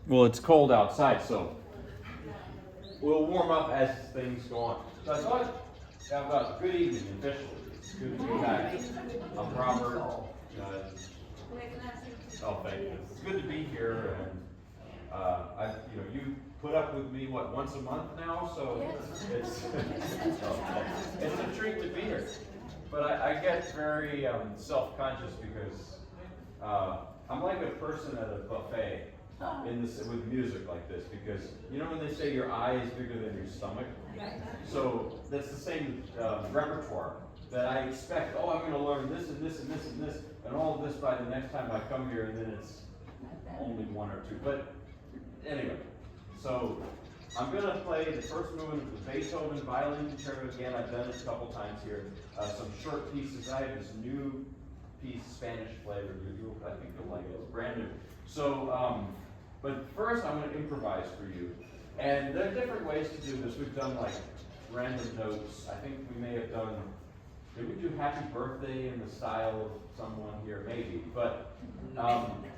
Well, it's cold outside, so we'll warm up as things go on. So I thought, good evening officially. It's good to be back. I'm Robert. Oh, thank you. It's good to be here, and you put up with me once a month now, so it's it's a treat to be here. But I get very self-conscious because I'm like a person at a buffet with music like this, because when they say your eye is bigger than your stomach, so that's the same repertoire that I expect. Oh, I'm going to learn this and this and this and this and all of this by the next time I come here, and then it's only one or two. But anyway, so I'm going to play the first movement of the Beethoven Violin Concerto again. I've done it a couple times here. Some short pieces. I have this new piece, Spanish flavor. I think you'll like it. It's brand new. So, but first I'm going to improvise for you. And there are different ways to do this. We've done like random notes. I think we may have done, did we do Happy Birthday in the style of someone here? Maybe. But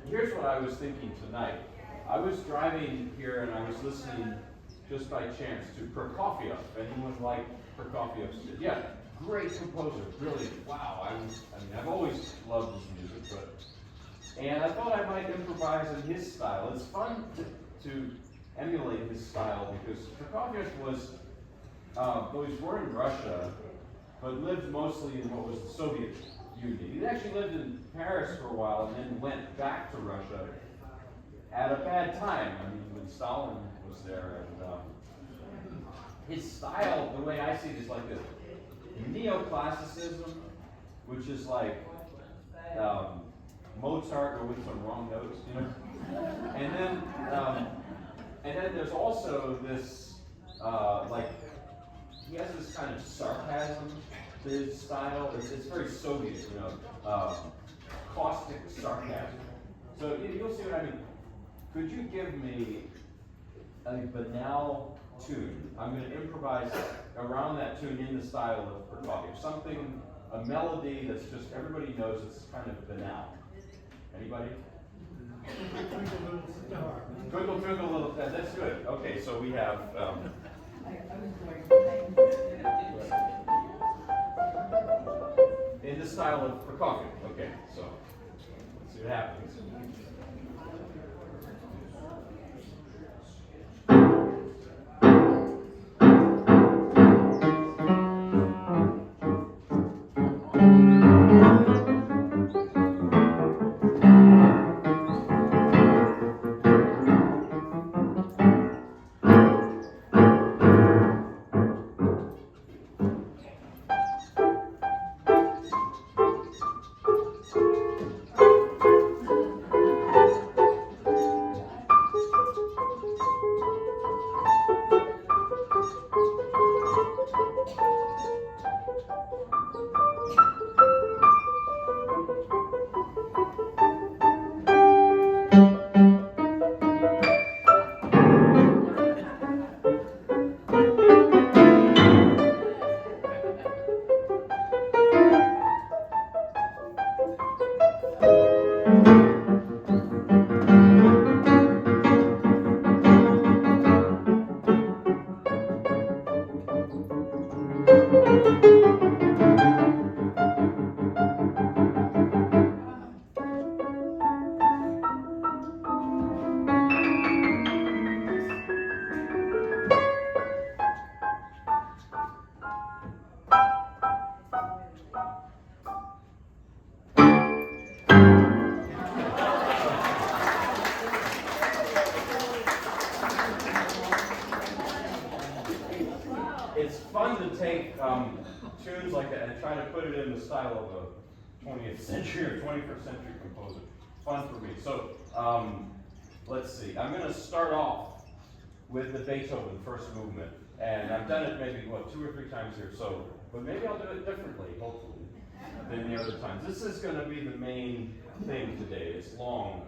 here's what I was thinking tonight. I was driving here and I was listening just by chance to Prokofiev. Anyone like Prokofiev? Yeah, great composer, brilliant. Wow, I've always loved his music, and I thought I might improvise in his style. It's fun to emulate his style because Prokofiev was, though he was born in Russia, but lived mostly in what was the Soviet Union. He actually lived in Paris for a while and then went back to Russia at a bad time. When Stalin was there, and his style, the way I see it, is like this neoclassicism, which is like Mozart, but with some wrong notes, and then there's also this he has this kind of sarcasm to his style. It's very Soviet, caustic sarcasm. So you'll see what I mean. Could you give me a banal tune? I'm going to improvise around that tune in the style of Prokofiev. A melody that's just, everybody knows it's kind of banal. Anybody? Twinkle, twinkle, little star. That's good. Okay, so we have... in the style of Prokofiev. Okay, so let's see what happens. It's fun to take tunes like that and try to put it in the style of a 20th century or 21st century composer. Fun for me. So let's see. I'm going to start off with the Beethoven first movement, and I've done it maybe 2 or 3 times here. So, but maybe I'll do it differently, hopefully, than the other times. This is going to be the main thing today. It's long,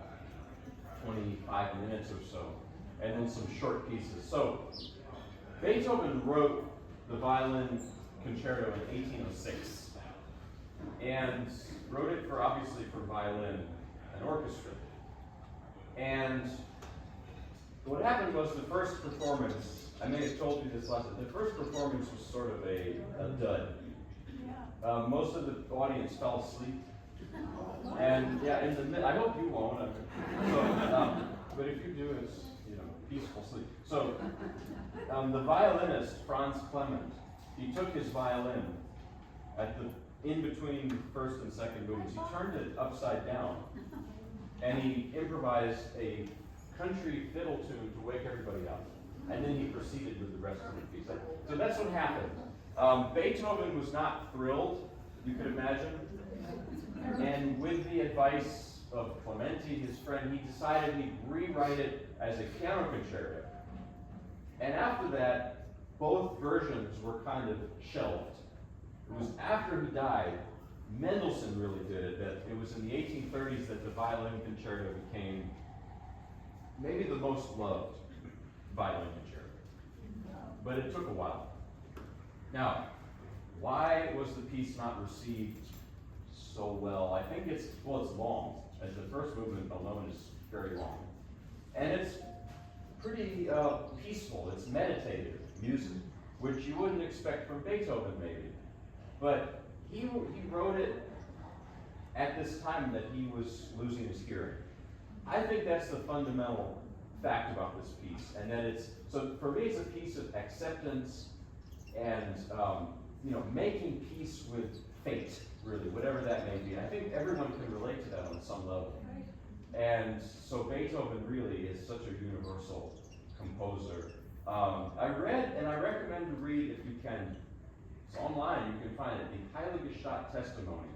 25 minutes or so, and then some short pieces. So Beethoven wrote the Violin Concerto in 1806, and wrote it obviously for violin and orchestra. And what happened was the first performance, I may have told you this last time, the first performance was sort of a dud. Most of the audience fell asleep. And yeah, I hope you won't. But if you do, it's peaceful sleep. So the violinist Franz Clement, he took his violin in between the first and second movements. He turned it upside down, and he improvised a country fiddle tune to wake everybody up. And then he proceeded with the rest of the piece. So that's what happened. Beethoven was not thrilled, you could imagine. And with the advice of Clementi, his friend, he decided he'd rewrite it as a piano concerto. And after that, both versions were kind of shelved. It was after he died, Mendelssohn really did it, that it was in the 1830s that the violin concerto became maybe the most loved violin concerto. But it took a while. Now, why was the piece not received so well? I think it's long. As the first movement alone is very long. And it's pretty peaceful. It's meditative music, which you wouldn't expect from Beethoven, maybe. But he wrote it at this time that he was losing his hearing. I think that's the fundamental fact about this piece, and that so for me it's a piece of acceptance and making peace with fate, really, whatever that may be. I think everyone can relate to that on some level. And so Beethoven really is such a universal composer. I read, and I recommend to read if you can, it's online, you can find it, the Heilige Stadt Testimony.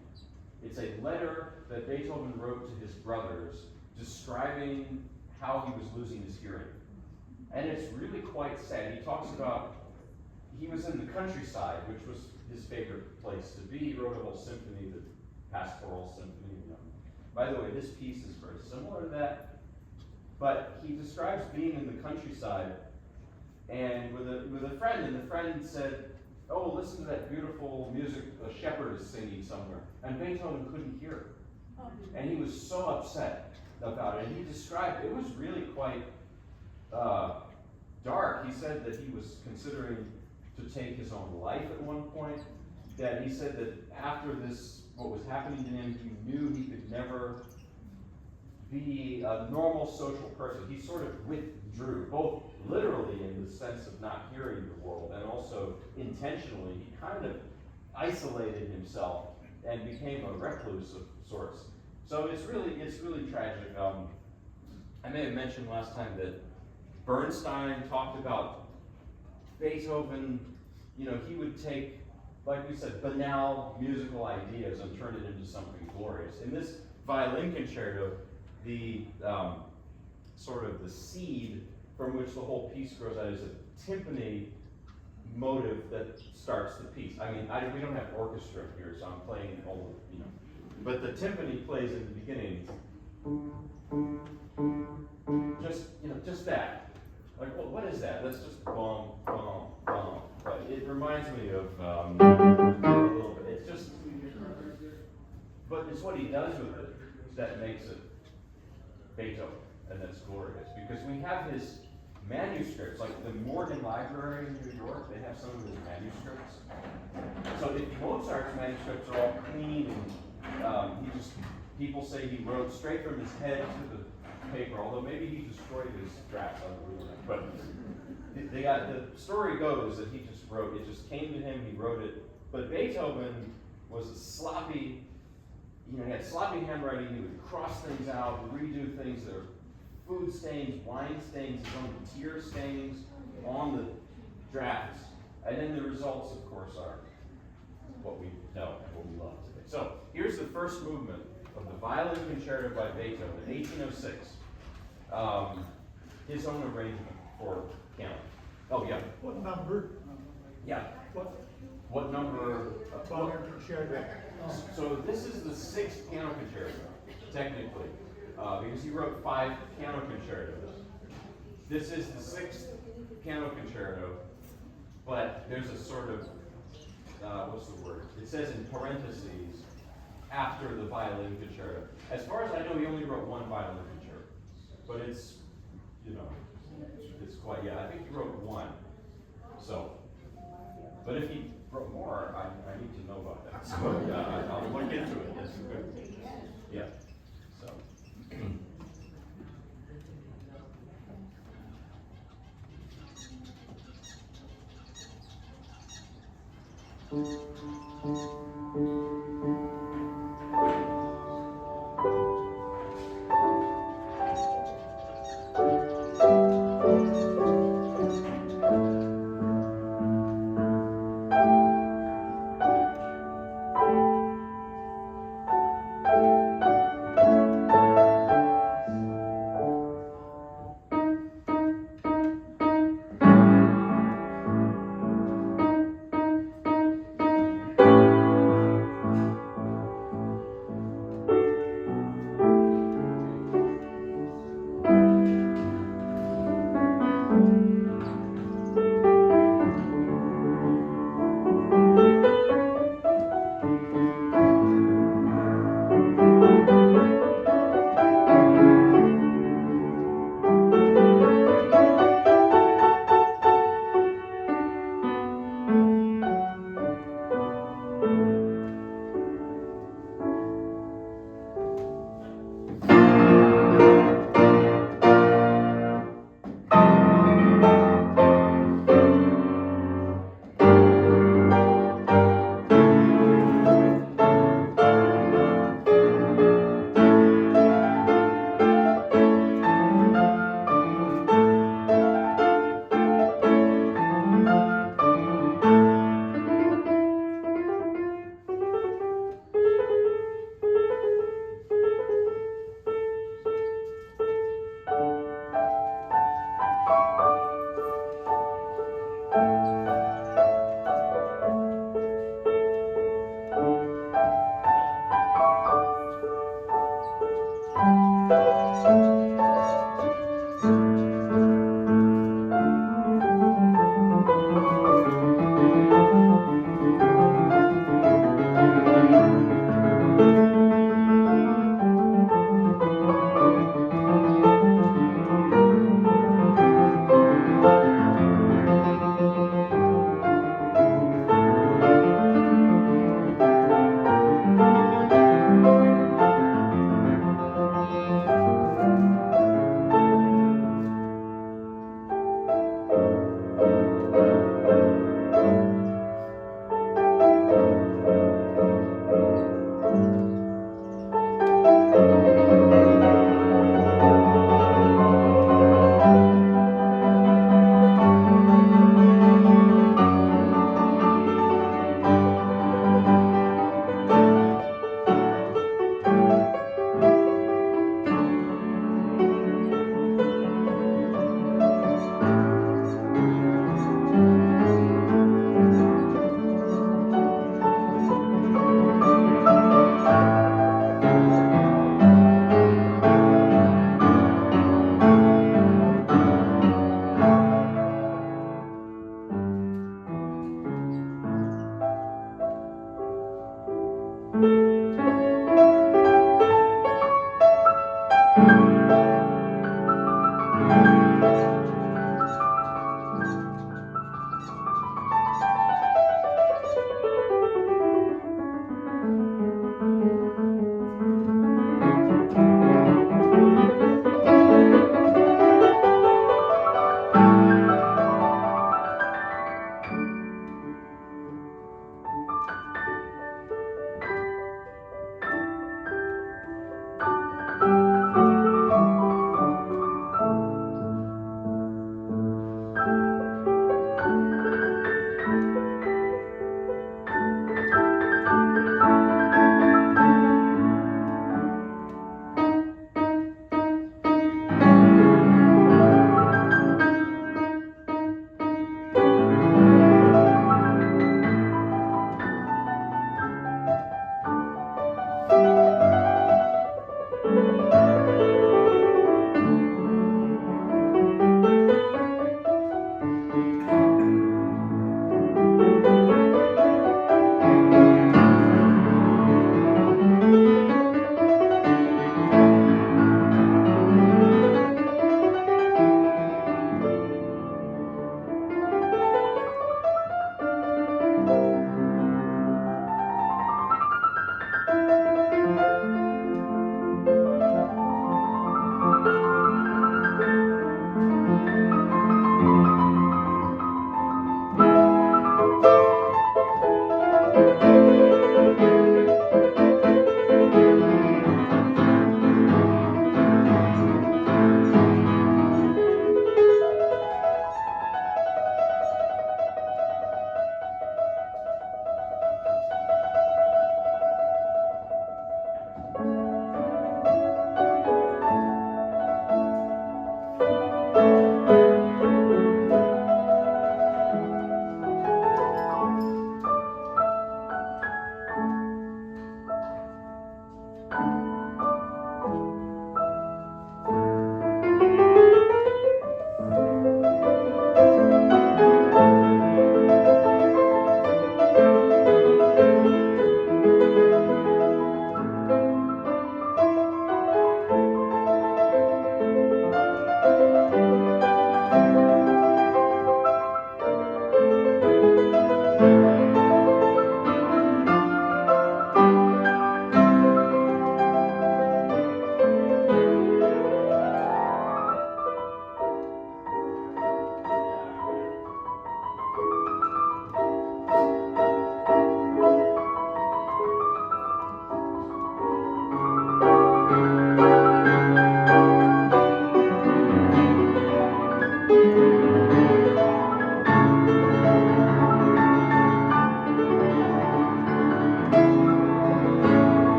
It's a letter that Beethoven wrote to his brothers describing how he was losing his hearing. And it's really quite sad. He talks about, he was in the countryside, which was his favorite place to be. He wrote a whole symphony, the Pastoral Symphony. By the way, this piece is very similar to that. But he describes being in the countryside and with a friend, and the friend said, "Oh, listen to that beautiful music a shepherd is singing somewhere." And Beethoven couldn't hear it. And he was so upset about it. And he described, it was really quite dark. He said that he was considering to take his own life at one point. That he said that after this, what was happening to him, he knew he could never be a normal social person. He sort of withdrew, both literally in the sense of not hearing the world, and also intentionally. He kind of isolated himself and became a recluse of sorts. So it's really tragic. I may have mentioned last time that Bernstein talked about Beethoven. He would take, like we said, banal musical ideas and turn it into something glorious. In this violin concerto, the sort of the seed from which the whole piece grows out is a timpani motive that starts the piece. I mean, we don't have orchestra here, so I'm playing all of, but the timpani plays in the beginning. Just that. Like, what is that? That's just bum, bum, bum. But it reminds me of a little bit. It's just, but it's what he does with it that makes it Beethoven, and that's glorious. Because we have his manuscripts, like the Morgan Library in New York, they have some of his manuscripts. So if Mozart's manuscripts are all clean and people say he wrote straight from his head to the paper, although maybe he destroyed his drafts, I don't know. But the story goes that he just wrote, it just came to him, he wrote it. But Beethoven was a sloppy, he had sloppy handwriting. He would cross things out, redo things. There were food stains, wine stains, his own tear stains on the drafts. And then the results, of course, are what we know and what we love today. So here's the first movement of the Violin Concerto by Beethoven, 1806. His own arrangement for piano. Oh, yeah. What number? Yeah. What number? Violin Concerto. So this is the 6th piano concerto, technically, because he wrote 5 piano concertos. This is the 6th piano concerto, but there's a sort of, what's the word? It says in parentheses, after the violin concerto. As far as I know, he only wrote 1 violin concerto, but it's, quite, yeah, I think he wrote one. So, but if he wrote more, I need to know about that. So, yeah, I'll look into it. This is good. Yeah, so.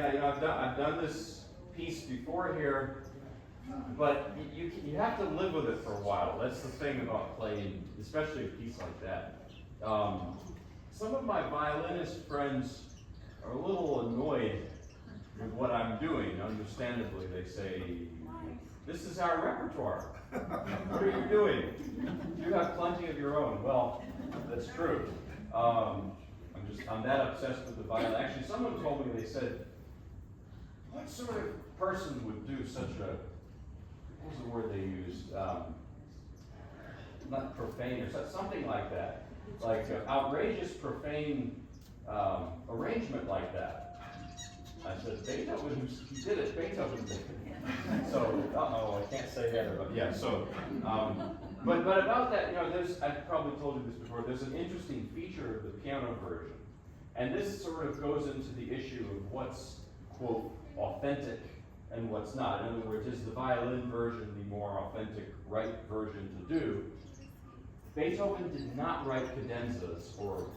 and I've done this piece before here, but you have to live with it for a while. That's the thing about playing, especially a piece like that. Some of my violinist friends are a little annoyed with what I'm doing. Understandably, they say, "This is our repertoire. What are you doing? You have plenty of your own." Well, that's true. I'm that obsessed with the violin. Actually, someone told me, they said, "What sort of person would do such a," what was the word they used? Not profane or something like that. Like outrageous, profane arrangement like that. I said, Beethoven, he did it. Beethoven did it. So, I can't say that. But yeah, so, but about that, I've probably told you this before, there's an interesting feature of the piano version. And this sort of goes into the issue of what's, quote, authentic and what's not. In other words, is the violin version the more authentic, right version to do? Beethoven did not write cadenzas, or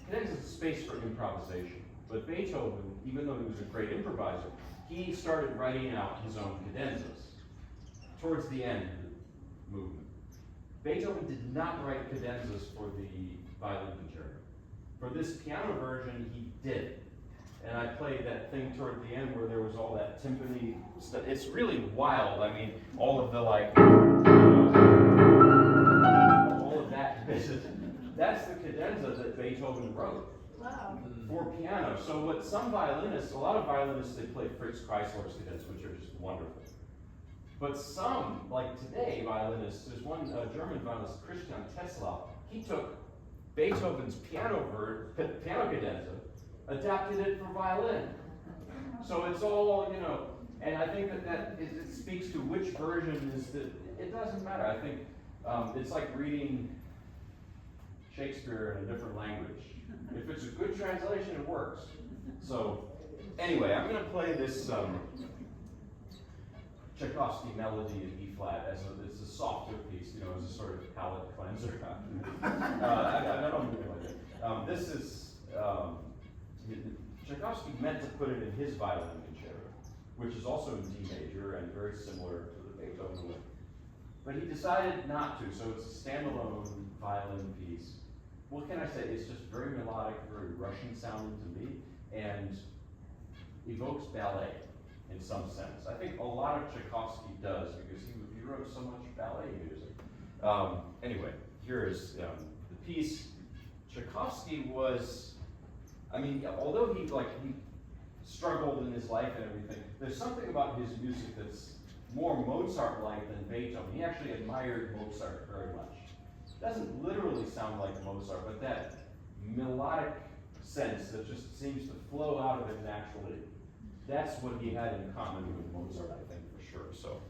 cadenzas is space for improvisation. But Beethoven, even though he was a great improviser, he started writing out his own cadenzas towards the end of the movement. Beethoven did not write cadenzas for the violin concerto. For this piano version, he did. And I played that thing toward the end where there was all that timpani stuff. It's really wild. I mean, all of the all of that. That's the cadenza that Beethoven wrote. Wow. For piano. So what some violinists, a lot of violinists, they play Fritz Kreisler's cadence, which are just wonderful. But some, like today, violinists, there's one German violinist, Christian Tesla, he took Beethoven's piano cadenza, adapted it for violin. So it's all, and I think that it speaks to which version is the, it doesn't matter. I think it's like reading Shakespeare in a different language. If it's a good translation, it works. So, anyway, I'm going to play this Tchaikovsky melody in E flat it's a softer piece, as a sort of palate cleanser. I don't mean it like that. This is Tchaikovsky meant to put it in his violin concerto, which is also in D major and very similar to the Beethoven one. But he decided not to, so it's a standalone violin piece. What can I say? It's just very melodic, very Russian sounding to me, and evokes ballet in some sense. I think a lot of Tchaikovsky does, because he wrote so much ballet music. Anyway, here is the piece. Tchaikovsky was, although he struggled in his life and everything, there's something about his music that's more Mozart-like than Beethoven. He actually admired Mozart very much. It doesn't literally sound like Mozart, but that melodic sense that just seems to flow out of him naturally, that's what he had in common with Mozart, I think, for sure. So.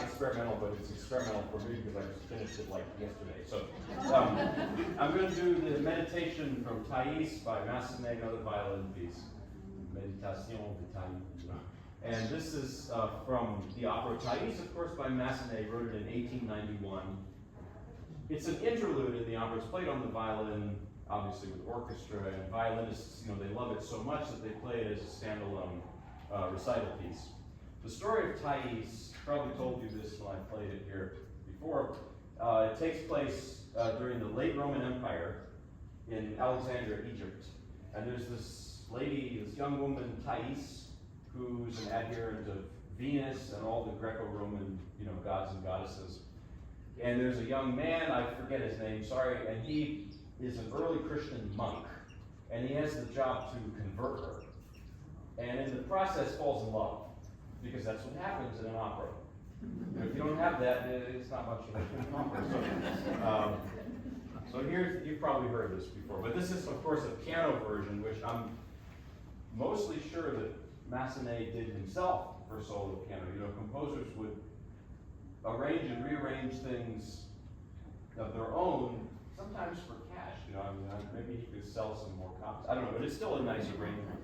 experimental, but it's experimental for me because I just finished it like yesterday. So I'm going to do the meditation from Thais by Massenet, another violin piece. Meditation de Thais. And this is from the opera Thais, of course, by Massenet, wrote it in 1891. It's an interlude in the opera. It's played on the violin, obviously with orchestra, and violinists, they love it so much that they play it as a standalone recital piece. The story of Thais, probably told you this when I played it here before. It takes place during the late Roman Empire in Alexandria, Egypt. And there's this lady, this young woman, Thais, who's an adherent of Venus and all the Greco-Roman, gods and goddesses. And there's a young man, I forget his name, sorry, and he is an early Christian monk. And he has the job to convert her. And in the process falls in love, because that's what happens in an opera. If you don't have that, it's not much of an opera. So here's, you've probably heard this before, but this is, of course, a piano version, which I'm mostly sure that Massenet did himself for solo piano. Composers would arrange and rearrange things of their own, sometimes for cash. Maybe he could sell some more copies. I don't know, but it's still a nice arrangement.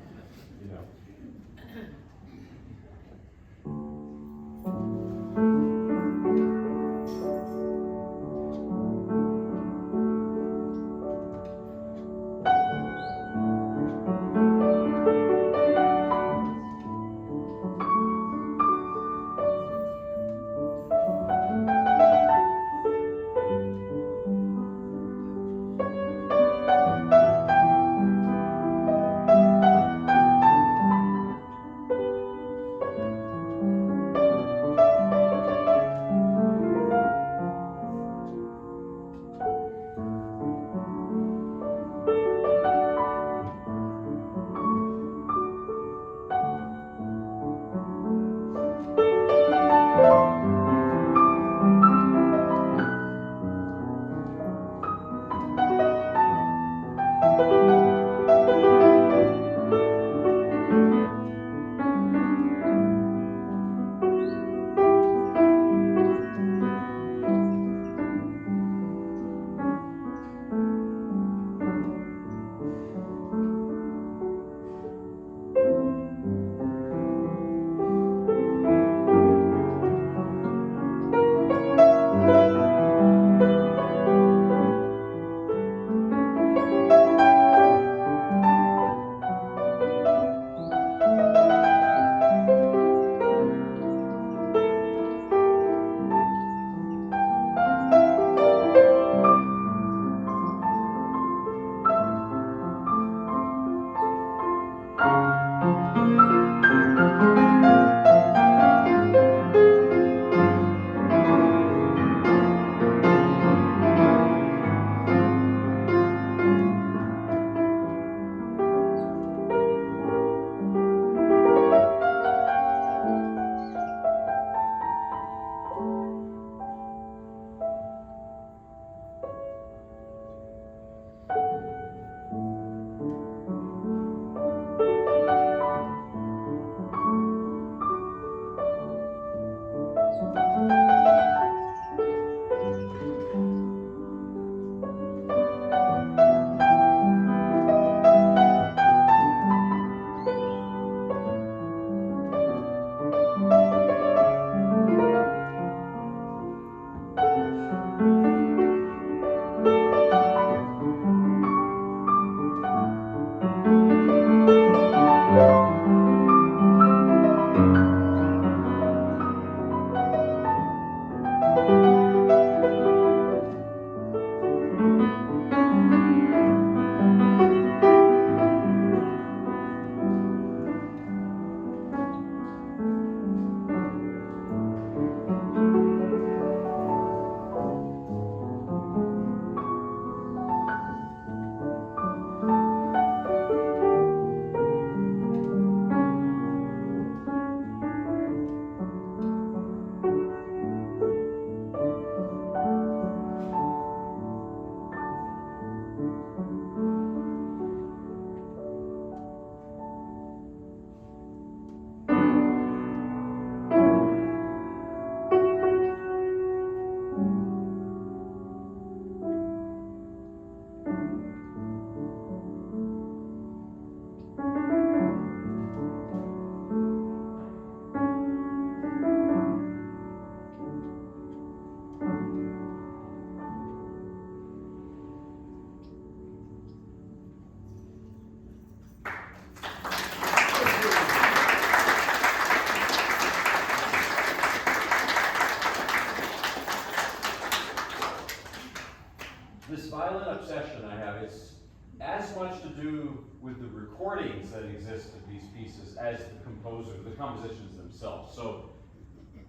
violin obsession I have, it's as much to do with the recordings that exist of these pieces as the compositions themselves. So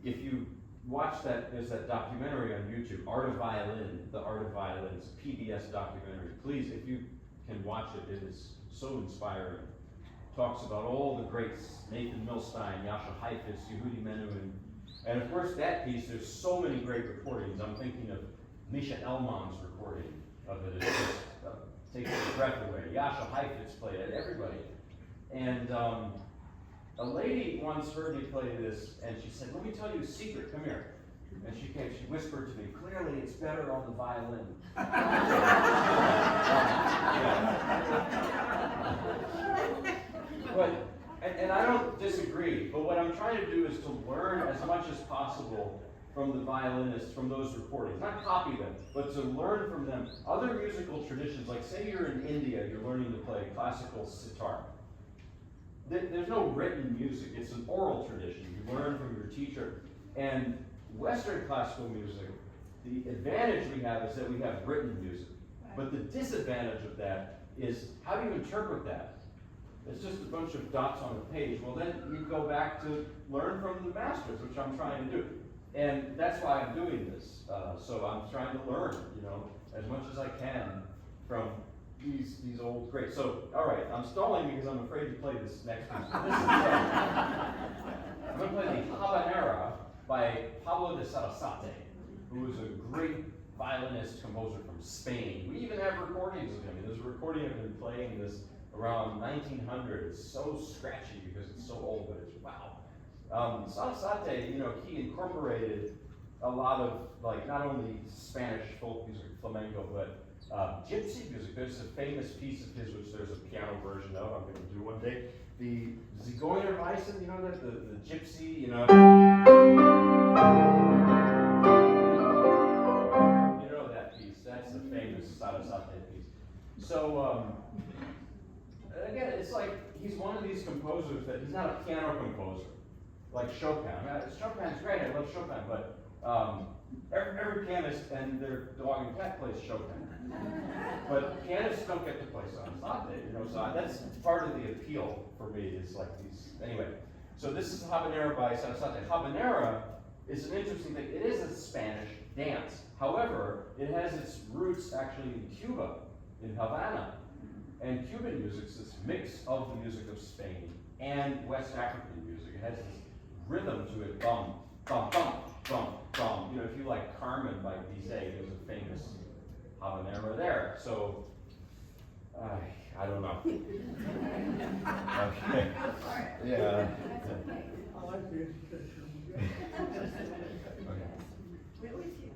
if you watch that, there's that documentary on YouTube, Art of Violin, The Art of Violin, it's a PBS documentary. Please, if you can watch it, it is so inspiring. Talks about all the greats, Nathan Milstein, Jascha Heifetz, Yehudi Menuhin, and of course that piece, there's so many great recordings. I'm thinking of Misha Elman's recording of it. It just takes your breath away. Jascha Heifetz played it, everybody. And a lady once heard me play this, and she said, let me tell you a secret, come here. And she whispered to me, clearly it's better on the violin. But, and I don't disagree, but what I'm trying to do is to learn as much as possible from the violinists, from those recordings. Not copy them, but to learn from them other musical traditions. Like say you're in India, you're learning to play classical sitar. There's no written music, it's an oral tradition. You learn from your teacher. And Western classical music, the advantage we have is that we have written music. But the disadvantage of that is, how do you interpret that? It's just a bunch of dots on a page. Well, then you go back to learn from the masters, which I'm trying to do. And that's why I'm doing this. So I'm trying to learn, as much as I can from these old greats. So, all right, I'm stalling because I'm afraid to play this next piece. This is, I'm going to play the Habanera by Pablo de Sarasate, who is a great violinist, composer from Spain. We even have recordings of him. There's a recording of him playing this around 1900. It's so scratchy because it's so old, but it's wow. Sarasate, he incorporated a lot of, not only Spanish folk music, flamenco, but gypsy music. There's a famous piece of his, which there's a piano version of, I'm going to do one day. The Zigeunerweisen, that, the gypsy, that piece. That's the famous Sarasate piece. So, again, it's like he's one of these composers that he's not a piano composer, like Chopin. Chopin's great, I love Chopin, but every pianist and their dog and cat plays Chopin. But pianists don't get to play Sarasate, so that's part of the appeal for me, is like these, anyway. So this is Habanera by Sarasate. Habanera is an interesting thing. It is a Spanish dance. However, it has its roots actually in Cuba, in Havana. And Cuban music is this mix of the music of Spain and West African music. It has this rhythm to it, bum, bum, bum, bum, bum. If you like Carmen by Bizet, there's a famous habanera there. So, I don't know. Okay. Yeah. I like the education. Okay. We're with you.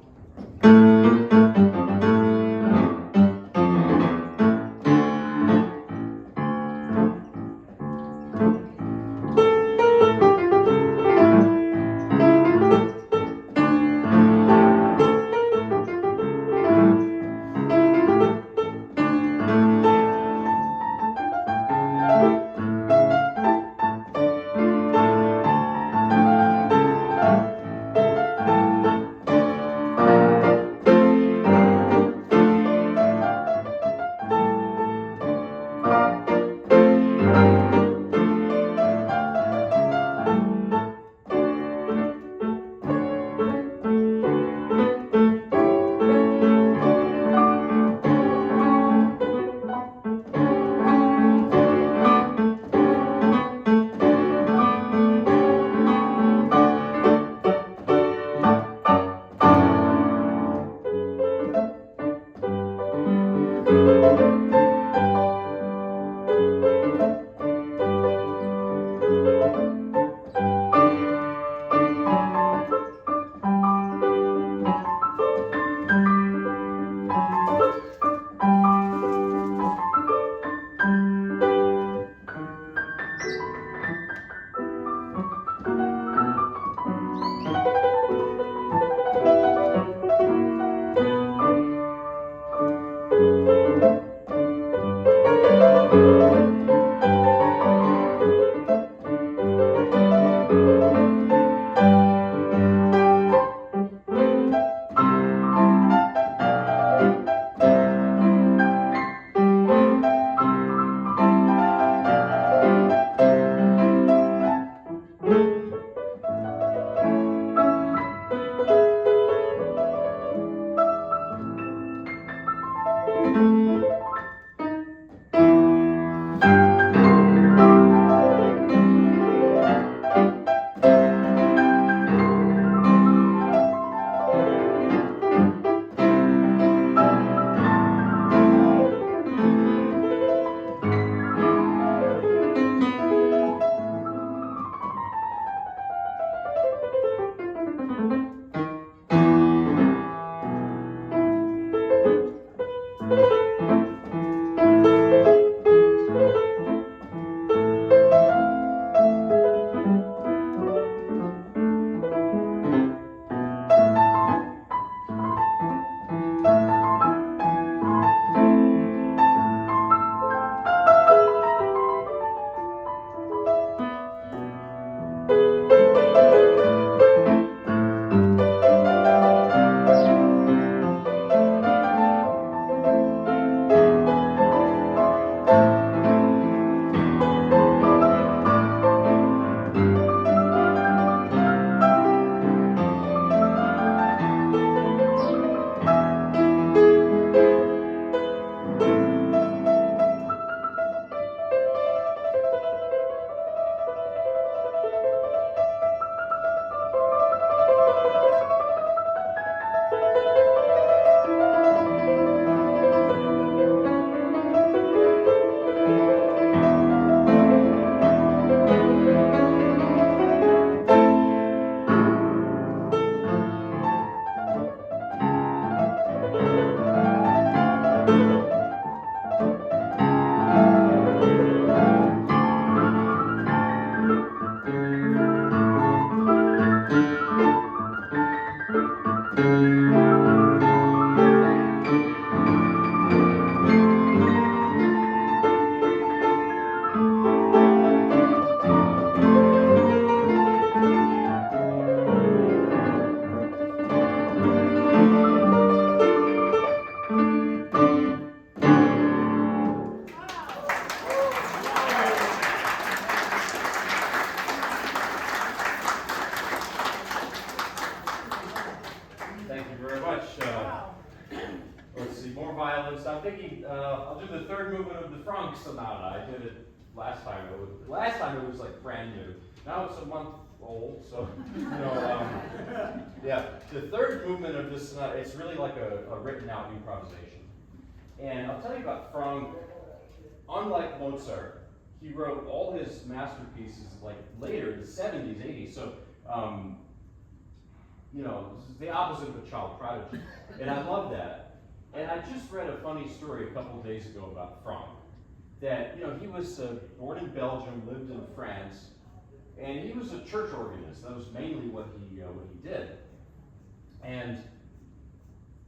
Thank you very much. Let's see, more violins. I'm thinking I'll do the third movement of the Franck Sonata. I did it last time. Last time it was like brand new. Now it's a month old, so yeah. The third movement of this sonata, it's really like a written out improvisation. And I'll tell you about Franck. Unlike Mozart, he wrote all his masterpieces like later in the 70s, 80s. So this is the opposite of a child prodigy. And I love that. And I just read a funny story a couple of days ago about Franck. That, he was born in Belgium, lived in France, and he was a church organist. That was mainly what he did. And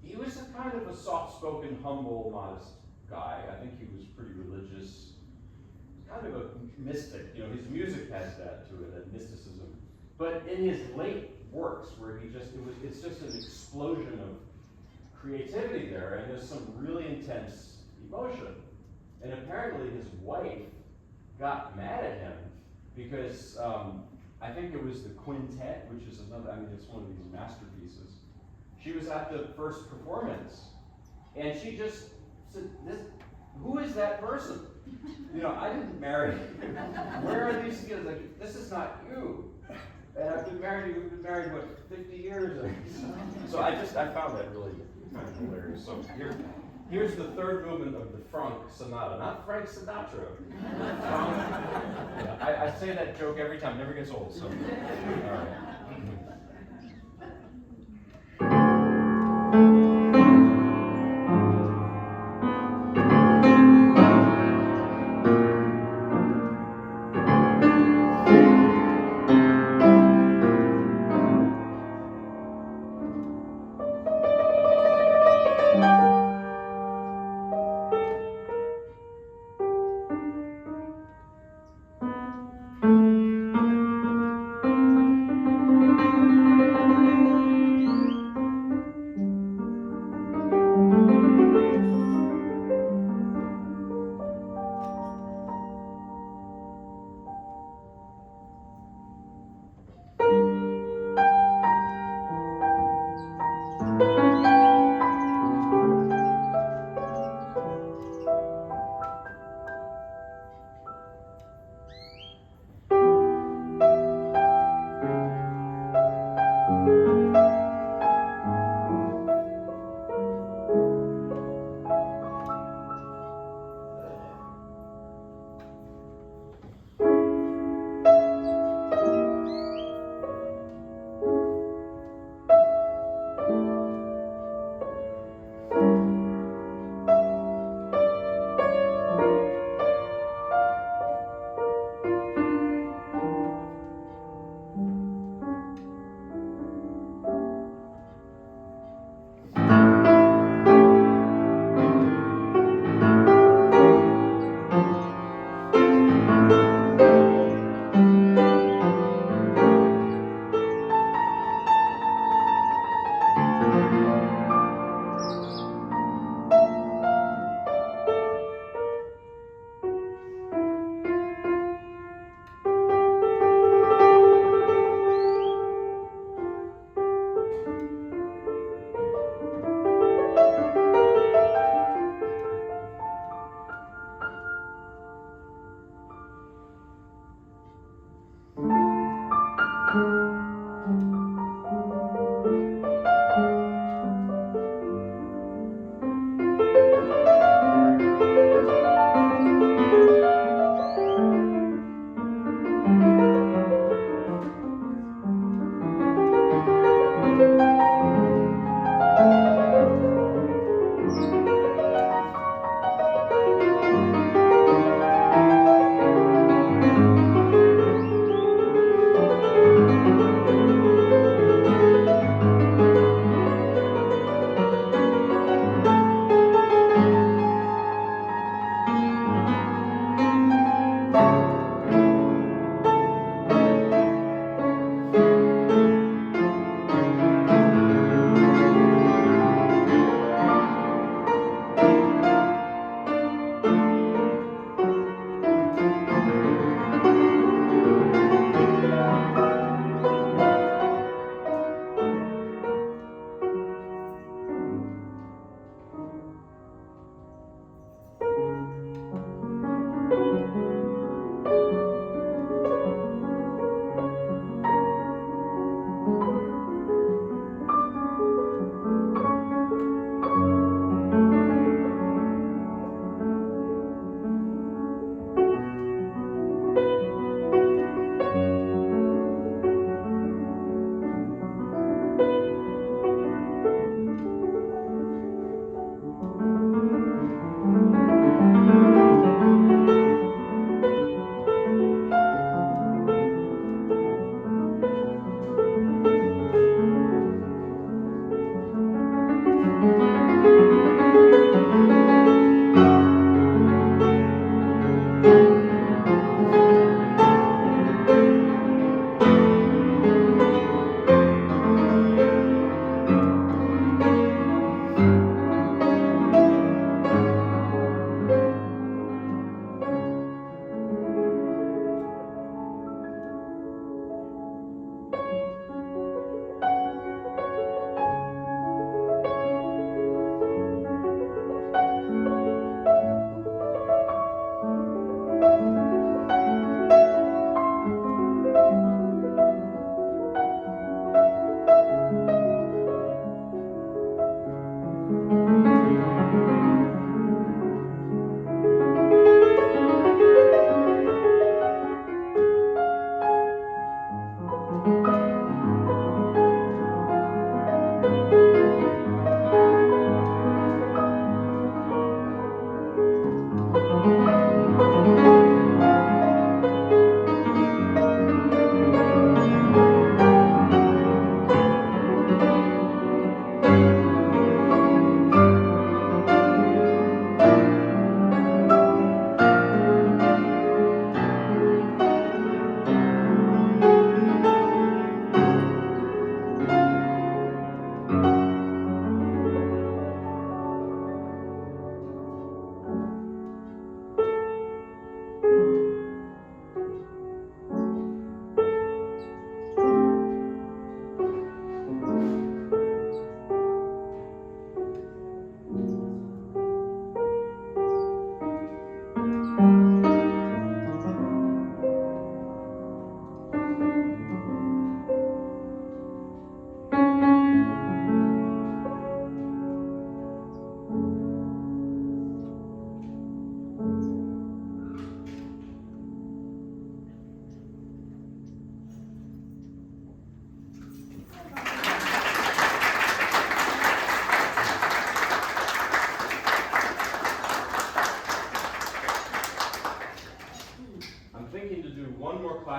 he was a kind of a soft-spoken, humble, modest guy. I think he was pretty religious, kind of a mystic. His music has that to it, that mysticism. But in his late works, where it's just an explosion of creativity there, and there's some really intense emotion. And apparently his wife got mad at him because I think it was the quintet, which is it's one of these masterpieces. She was at the first performance, and she just said, who is that person? I didn't marry him. Where are these kids? Like, this is not you. And we've been married, what, 50 years? So I found that really kind of hilarious. So here's the third movement of the Franck Sonata, not Frank Sinatra. I say that joke every time, never gets old, so, all right.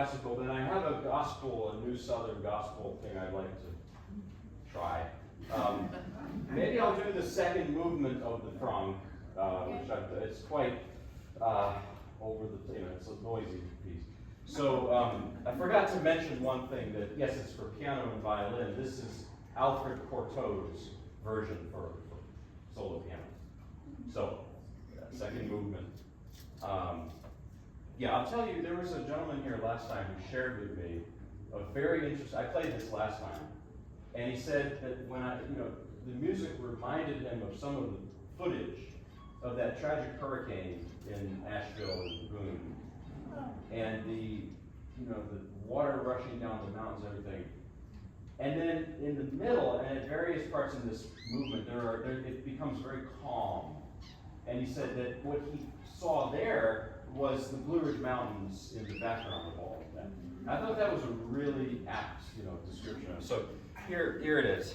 classical, then I have a gospel, a new Southern gospel thing I'd like to try. Maybe I'll do the second movement of the Franck, it's quite over the, it's a noisy piece. So I forgot to mention one thing that, yes, it's for piano and violin. This is Alfred Cortot's version for solo piano. So, second movement. Yeah, I'll tell you, there was a gentleman here last time who shared with me a very interesting, I played this last time, and he said that when the music reminded him of some of the footage of that tragic hurricane in Asheville and Boone, and the water rushing down the mountains, everything. And then in the middle, and at various parts in this movement, it becomes very calm. And he said that what he saw there was the Blue Ridge Mountains in the background of all of that. I thought that was a really apt, description. So here it is.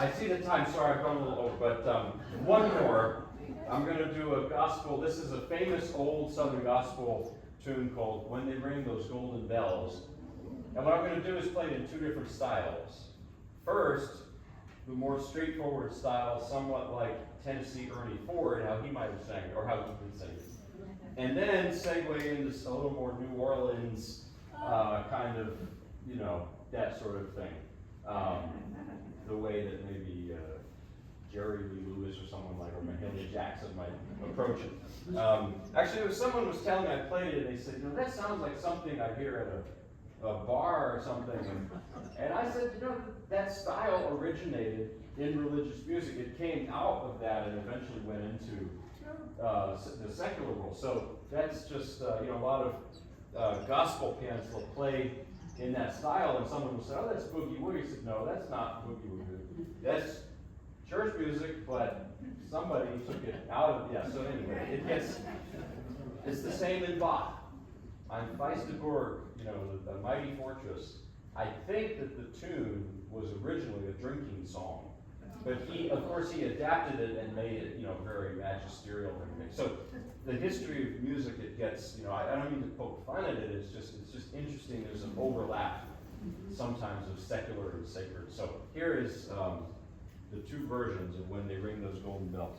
I see the time, sorry, I've gone a little over, but one more. I'm going to do a gospel. This is a famous old Southern gospel tune called When They Ring Those Golden Bells. And what I'm going to do is play it in two different styles. First, the more straightforward style, somewhat like Tennessee Ernie Ford, how he might have sang it, or how he would sing it. And then segue into a little more New Orleans kind of, that sort of thing. The way that maybe Jerry Lee Lewis or someone like, or Mahalia Jackson might approach it. Actually, someone was telling me, I played it, and they said, that sounds like something I hear at a bar or something. And I said, that style originated in religious music. It came out of that and eventually went into the secular world. So that's just, a lot of gospel pianists will play in that style, and someone will say, oh, that's boogie-woogie. He said, no, that's not boogie-woogie. That's church music, but somebody took it out of, so anyway, it's the same in Bach. Ein feiste Burg, the mighty fortress. I think that the tune was originally a drinking song, but he adapted it and made it, very magisterial. So the history of music, it gets, I don't mean to poke fun at it. It's just interesting. There's an overlap sometimes of secular and sacred. So here is the two versions of When They Ring Those Golden Bells.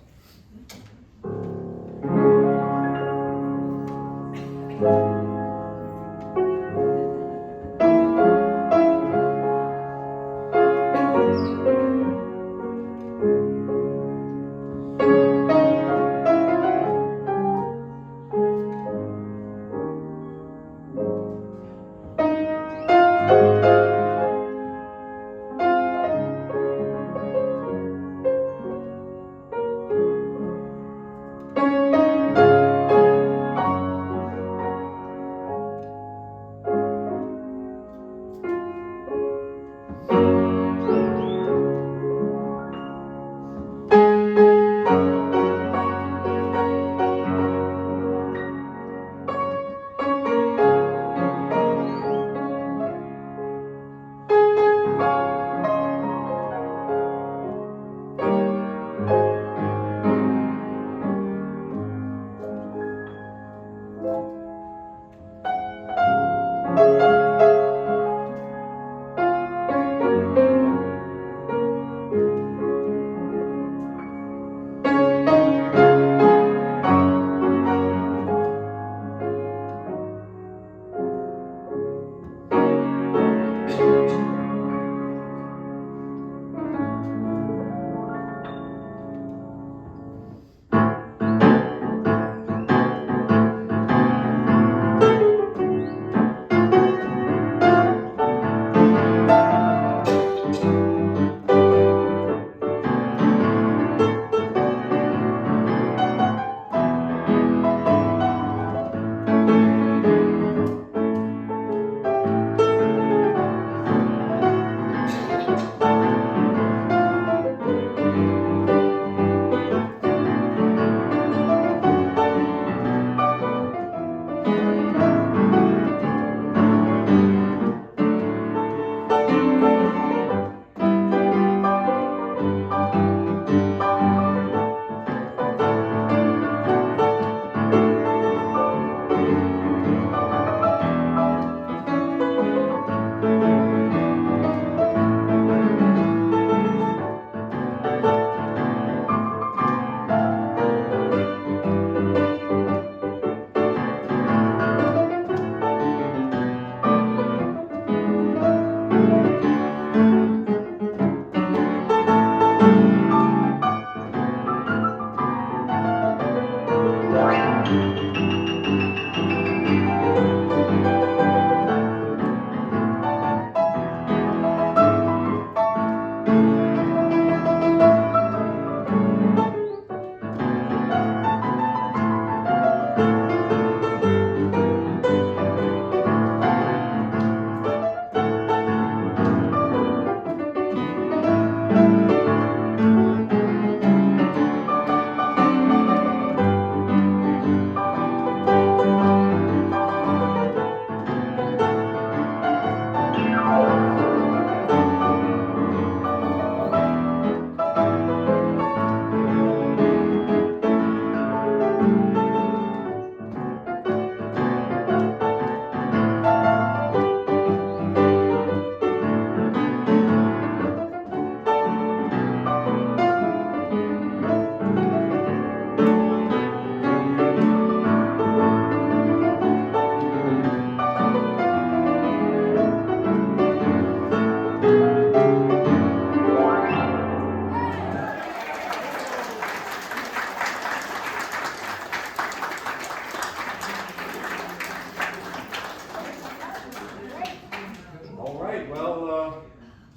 All right, well,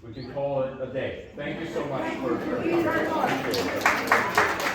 we can call it a day. Thank you so much for Thank you very much. Appreciate it.